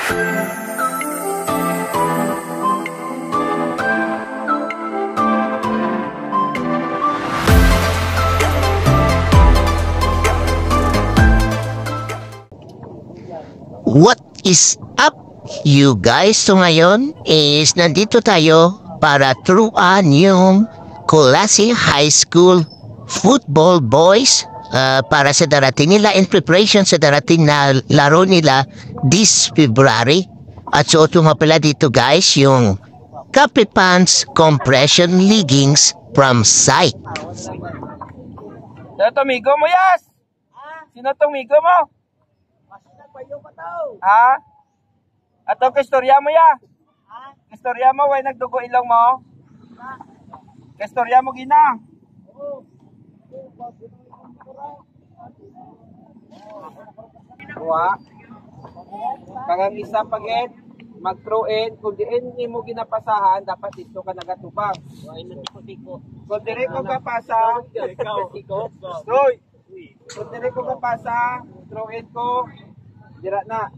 What is up, you guys? So ngayon is nandito tayo para turuan yung Colase High School football boys para sa darating nila in preparation sa darating na laro nila this February. At so ito nga pala dito guys, yung Capri Pants Compression Leggings from Psych. Sino to migo mo, Yas? Sino tong migo mo? Ha? Ato kistorya mo ya? Kistorya mo, way nagdugo ilong mo? Kistorya mo gina? Wa? Kagang isa pagit, mag-throw in, kung diin mo ginapasahan, dapat dito ka nagatubang. Kung dire ko kapasa, Roy! Kung dire ko kapasa, throw in ko, dira na.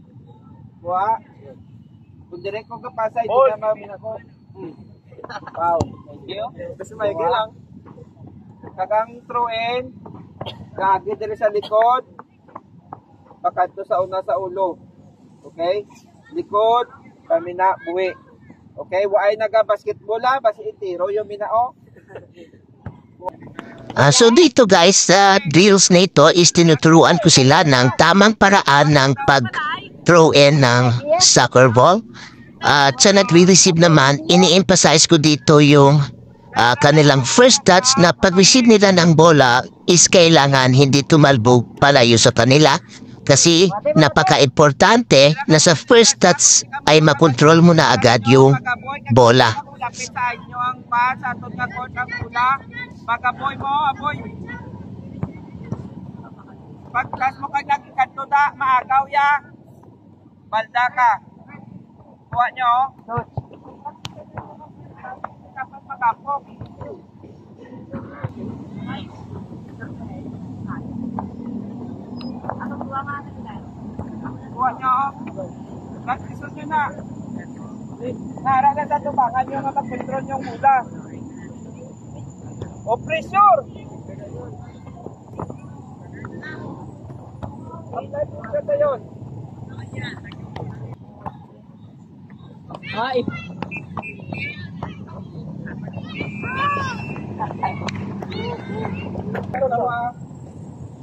Wa? Kung direct ko kapasa, hindi na mamin ako. Wow. Thank you. Kasi may lang. Kagang throw in, kagi dire sa likod, pakanto sa una sa ulo. Okay? Likod, pamina, buwi. Okay? Waay naga-basketball ha, basi itiro yung minao. So dito guys, sa drills na ito is tinuturuan ko sila ng tamang paraan ng pag-throw in ng soccer ball. At sa nag-receive naman, ini-emphasize ko dito yung kanilang first touch na pag-receive nila ng bola is kailangan hindi tumalbog palayo sa kanila. Kasi napaka-importante na sa first touch ay makontrol mo na agad yung bola. Lapit sa inyo ang pass, atong nga court ang bola. Pag-aboy mo, aboy. Pag-class mo kag nagkanto da, maagaw ya. Balda ka. Kuha nyo. Kapag magapok. Kuha nyo. Nag-isos nyo na. Naraga sa tubangan nyo nga mag-control yung bola. O pressure! Apply pressure na yun. Ay!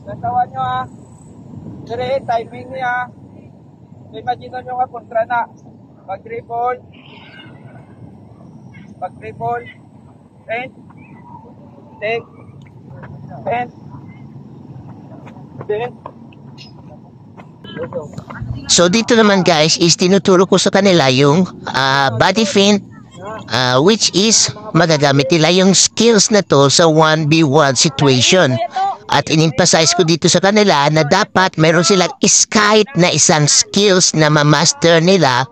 Natawa nyo ha. Dire, timing niya. Imagine nyo nga kontra na. Pag-dribble. Pag-dribble. Paint. Take. Paint. Paint. So dito naman guys is tinuturo ko sa kanila yung body feint, which is magagamit nila yung skills na to sa 1v1 situation. At in-emphasize ko dito sa kanila na dapat mayroon silang kahit na isang skills na ma-master nila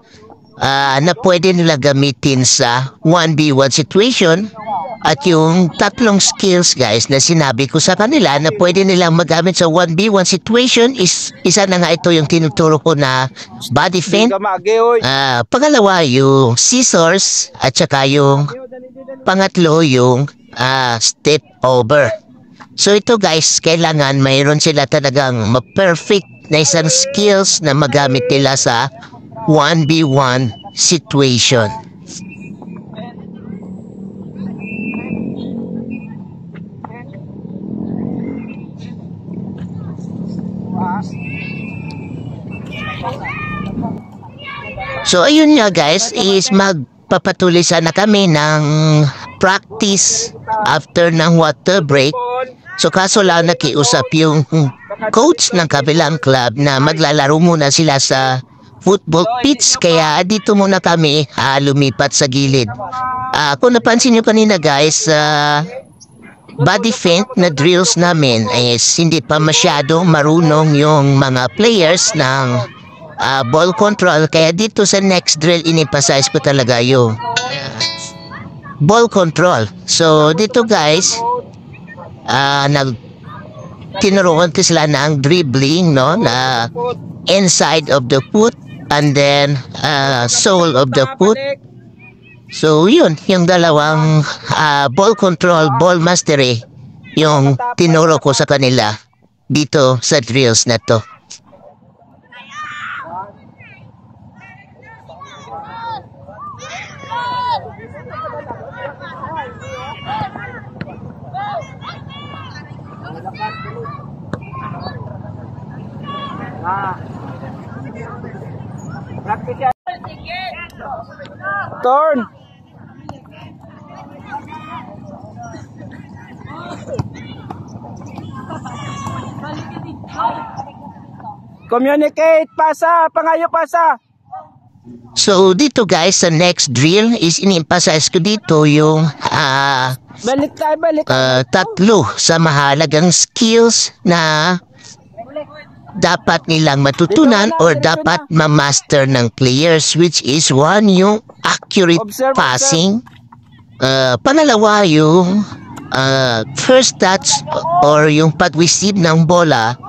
na pwede nila gamitin sa 1v1 situation. At yung tatlong skills guys na sinabi ko sa kanila na pwede nilang magamit sa 1v1 situation is isa na nga ito yung tinuturo ko na body feint. Pangalawa yung scissors at saka yung pangatlo yung step over. So ito guys, kailangan mayroon sila talagang ma-perfect na isang skills na magamit nila sa 1v1 situation. So ayun nga guys, is magpapatuloy sana kami ng practice after ng water break. So kaso lang nakiusap yung coach ng kabilang club na maglalaro muna sila sa football pitch, kaya dito muna kami lumipat sa gilid. Kung napansin nyo kanina guys, body feint na drills namin is hindi pa masyado marunong yung mga players ng ball control, kaya dito sa next drill in-emphasize ko talaga yung ball control. So dito guys, tinuruan ko sila ng dribbling, no, na inside of the foot, and then sole of the foot. So yun, yung dalawang ball control, ball mastery, yung tinuro ko sa kanila dito sa drills na to. Turn. Communicate, pasa, pangayo pasa. So dito guys, sa next drill is in-emphasize ko dito yung Balik tayo, balik. tatlo sa mahalagang skills na dapat nilang matutunan or dapat ma-master ng players, which is one, yung accurate passing, pangalawa yung first touch or yung pag-receive ng bola,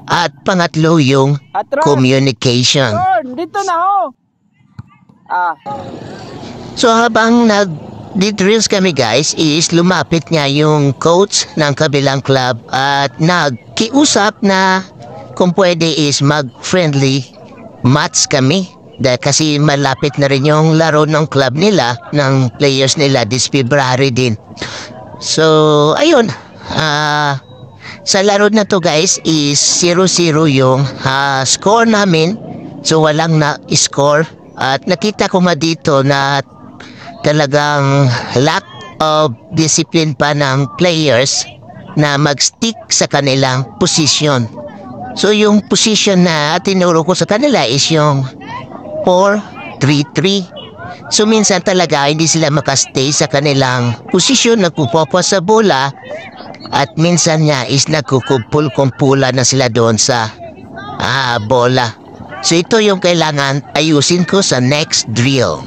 at pangatlo yung communication. Dito na ho. So habang nag-drills kami guys, is lumapit niya yung coach ng kabilang club at nagkiusap na kung pwede is mag-friendly match kami. Dahil kasi malapit na rin yung laro ng club nila, ng players nila this February din. So ayun, sa laro na to guys is 0-0 yung score namin. So walang na-score. At nakita ko dito na talagang lack of discipline pa ng players na mag-stick sa kanilang position. So yung position na tinuro ko sa kanila is yung 4-3-3. So minsan talaga hindi sila makastay sa kanilang posisyon, nagpupopo sa bola, at minsan nga is nagkukumpul-kumpula na sila doon sa bola. So ito yung kailangan ayusin ko sa next drill.